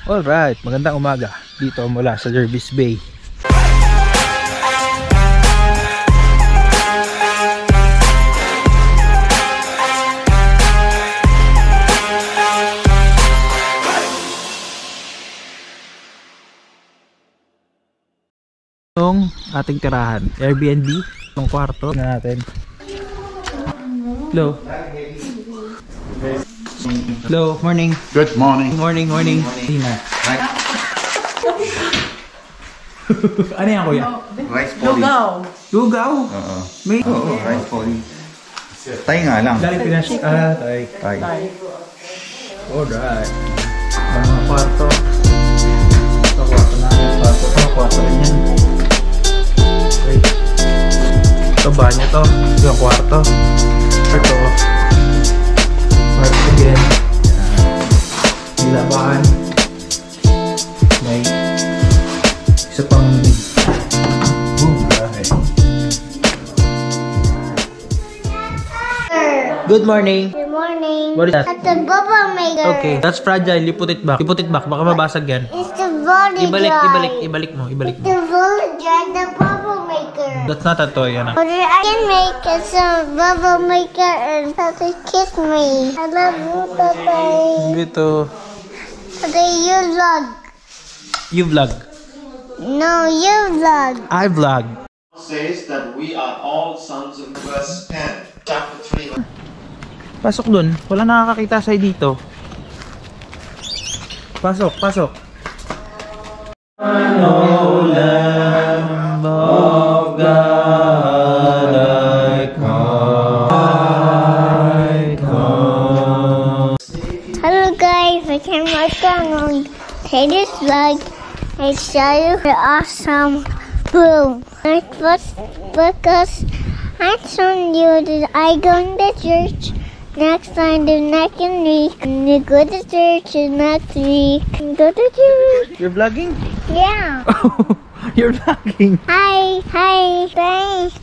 Alright, magandang umaga dito mula sa Jervis Bay. Itong ating tirahan, Airbnb, itong kwarto na natin. Hello. Hello, morning. Good morning. Morning. Tina. Ano yan, kuya? Rice poly. Lugaw? Oo. May... Oo, rice poly. Tay nga lang. Dali Pinas. Tay. Alright. Mga kwarto. Ito, kwarto na yan. Kwarto rin yan. Okay. Ito, banyo to. Ito yung kwarto. Ito. Kwarto again. May labahan. May isa pang boom. Good morning. Good morning. What is that? That's the bubble maker. Okay, that's fragile. You put it back. You put it back. Baka mabasag yan. It's the body Ibalik mo. It's the bubble jar, the bubble maker. That's not a toy, yan. But I can make some bubble maker and Tata kiss me. I love you, Tata. Ito. Tata, you vlog. You vlog. No, you vlog. I vlog. Says that we are all sons of verse 10, chapter 3. Pasok dun. Wala nakakakita sa'yo dito. Pasok. Ano Lamb of God, I come. Hello guys, I came right on today's vlog. I show you the awesome boom. Because I showed you that I go to church next time the next week. And you go to church the next week. And go to church. You're vlogging? Yeah. You're vlogging. Hi. Thanks.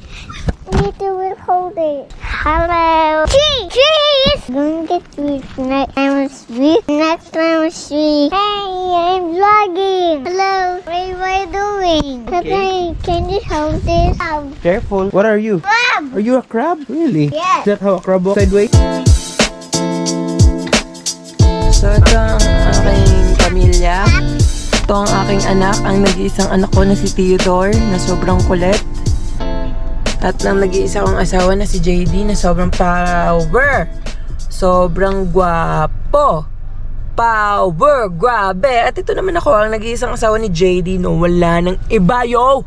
You do it, hold it. Hello. Cheese. Going to get sweet. Next time was sweet. Next time was sweet. Hey, I'm vlogging. Hello. What are you doing? Okay. Can you hold this? Careful. What are you? Crab. Are you a crab? Really? Yes. Is that how a crab walks sideways? So ito ang aking pamilya. Ito ang aking anak, ang nag-iisang anak ko na si Theodore na sobrang kulit. At ang nag-iisa kong asawa na si JD na sobrang power. Sobrang gwapo. Power, grabe. At ito naman ako, ang nag-iisang asawa ni JD no wala nang iba, yo!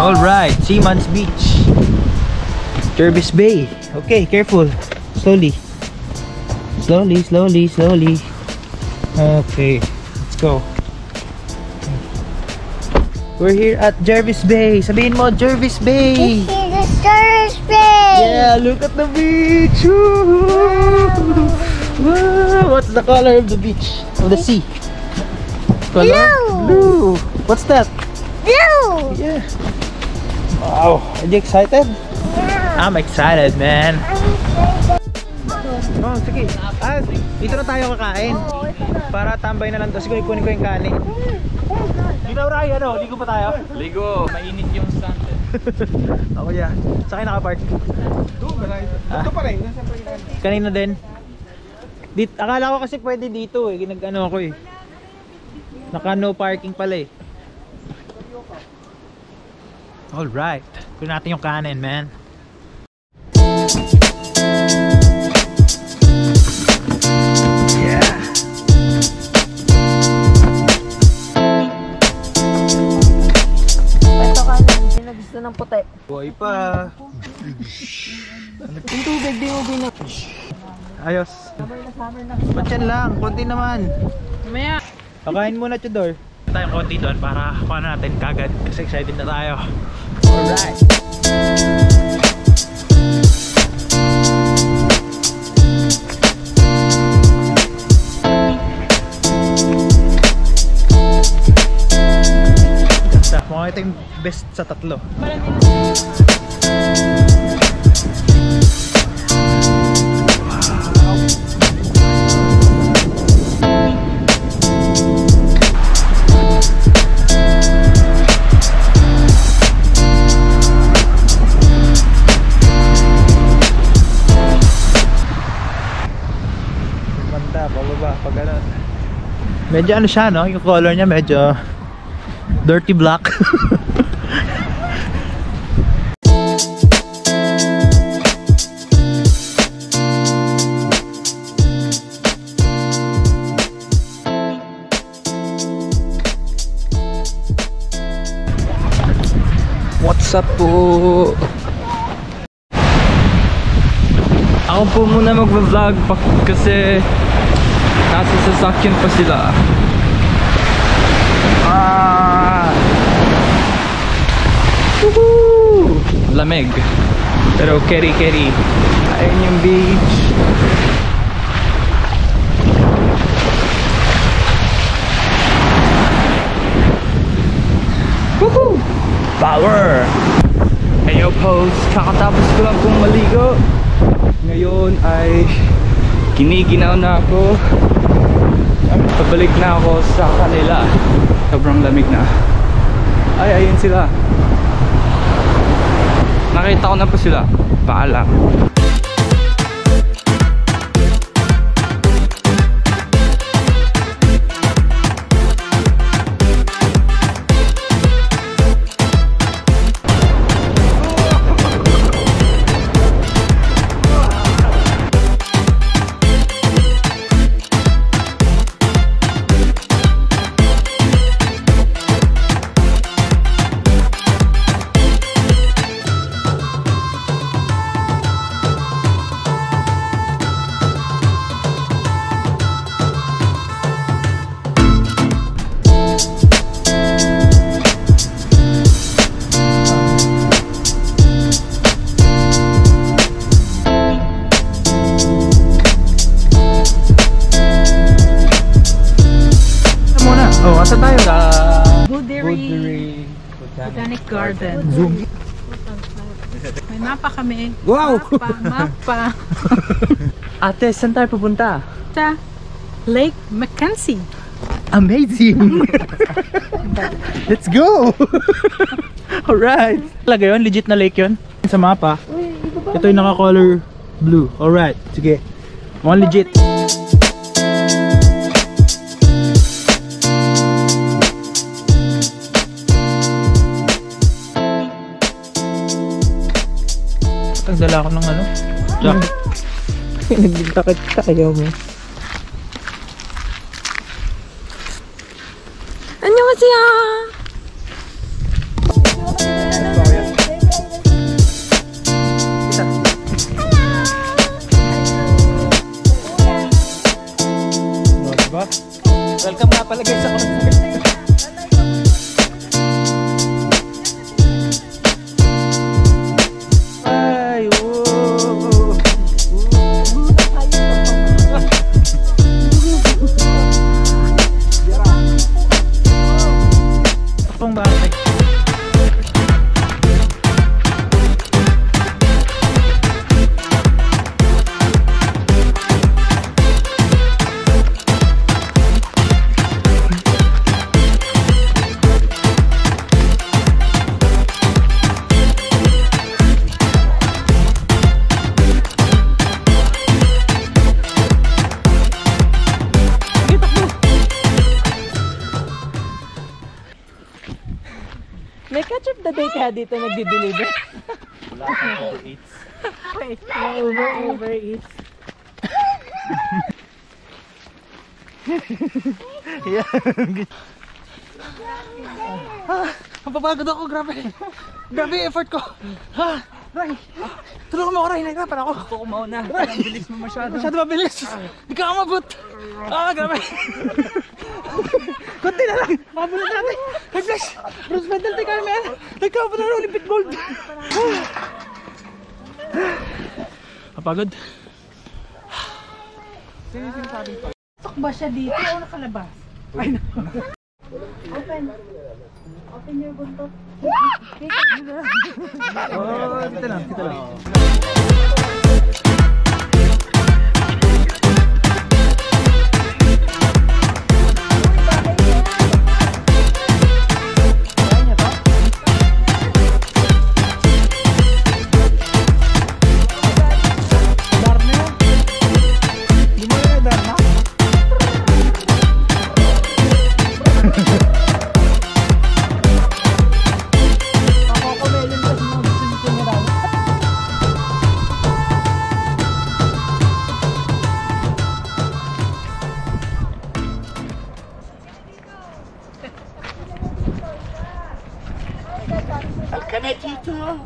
Alright, Seaman's Beach, Jervis Bay. Okay, careful. Slowly. Okay, let's go. We're here at Jervis Bay. Sabihin mo, Jervis Bay. This is the Stars Bay. Yeah, look at the beach. Wow. What's the color of the beach? Of the sea? Color? Blue. What's that? Blue. Yeah. Wow, are you excited? Yeah. I'm excited, man. Oh, sige. Dito na tayo kakain. Para tambay na lang to. Sige, kunin ko yung kanin. Dito Ray, ligo pa tayo? Ligo, mainit yung sun. Ako yan. Saan kayo nakapark? Dito pa rin. Kanina din. Akala ko kasi pwede dito eh. Ginag-ano ako eh. Naka no parking pala eh. Alright, kunin natin yung kanin, man. Yeah. Ito kanin, pinagusto ng puti. Buhay pa. Yung tubig, di mo Ayos. Ba't yan lang? Konti naman. Mamaya. Pakain muna, Tudor. Tayong konti doon para kuha natin kagad kasi excited na tayo. Alright. Mukhang ito yung best sa tatlo. Manda, pababa, pag gano'n. Medyo ano siya, no? Yung color niya medyo dirty black. What's up po? Ako po muna mag-vlog kasi nasa sasakyan pa sila. Woohoo! Lamig. Pero carry. Ayun yung beach. Woohoo! Power! Heyo post, kakatapos ko lang pong maligo. Ngayon ay kiniginaw na ako. Pabalik na ako sa kanila. Sobrang lamig na. Ay, ayun sila. Nakita ko na po sila. Paalam. Asa tayo? Sa Budiri Botanic Garden. Zoom. May mapa kami. Wow! Mapa. Ate, saan tayo pupunta? Sa Lake Mackenzie. Amazing! Let's go! Alright! Talaga yun? Legit na lake yun? Sa mapa, ito yung naka-color blue. Alright, sige. Mukhang legit. Nagdala ako ng ano? Jack. Nagdagtakit tayo mo. 안녕하세요. Diba? Welcome nga pala guys sa concert. Ay, wow. Takpong bakit? May catch up the day ka dito nagdi-deliver. Wala akong overeats. Wait, overeats. Ang papagod ako, grabe. Grabe effort ko. Ray! Tulungan mo ako, Ray. Nahirapan ako. Gusto ko mauna. Ang bilis mo masyado. Masyado mabilis. Hindi ka kamabot. Grabe. Kunti na lang. Makabulat natin. Hey, Flex. Bronze medal tayo kami. Nagkakabot na Olympic gold. Kapagod. Pasok ba siya dito o nakalabas? Ay, Open your buntot. kita lang.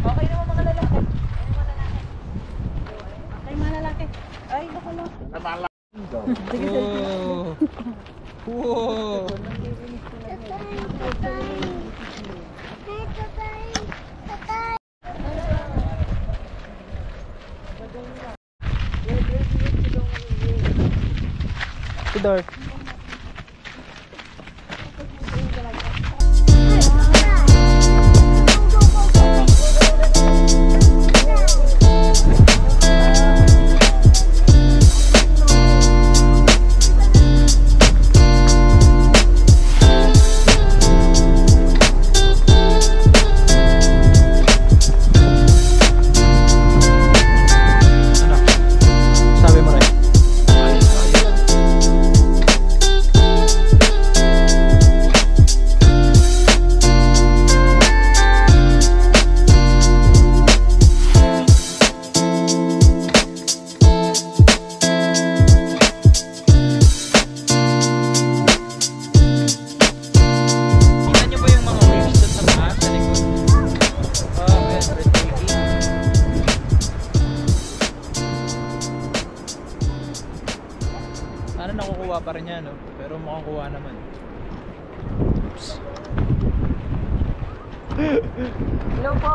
Okay naman mga lalaki. Okay mga lalaki. Ay, naku lang. Sige, Wow. Tidor. Sabi mo rin. Tingnan niyo ba yung mga waves doon sa taas, sa likod? Oh, man, breathtaking. Sana nakukuha pa rin yan, no? Pero mukhang kuha naman. Oops.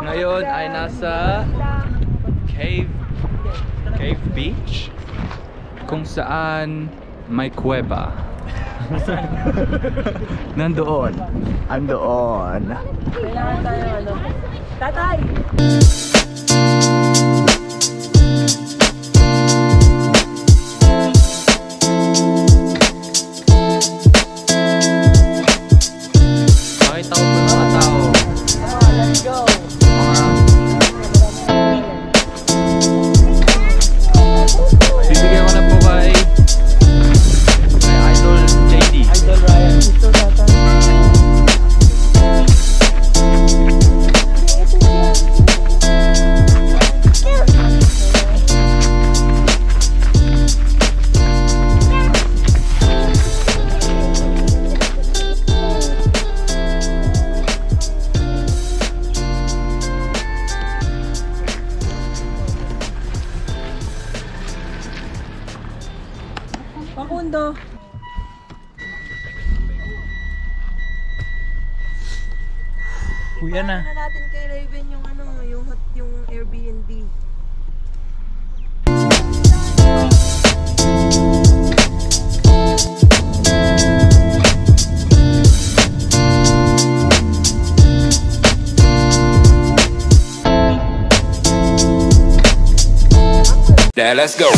Ngayon ay nasa Cave Beach kung saan may kuweba. Nandoon. Andoon. Kailangan tayo ano. Tatay! Makita ko po yung mga tao. Let's go! Bibigyan ko na po kay Idol JD. Idol Ryan. Ito tatay. Pakundo. Kuya na. Paano natin kay Raven yung ano, yung Airbnb. Yeah, let's go.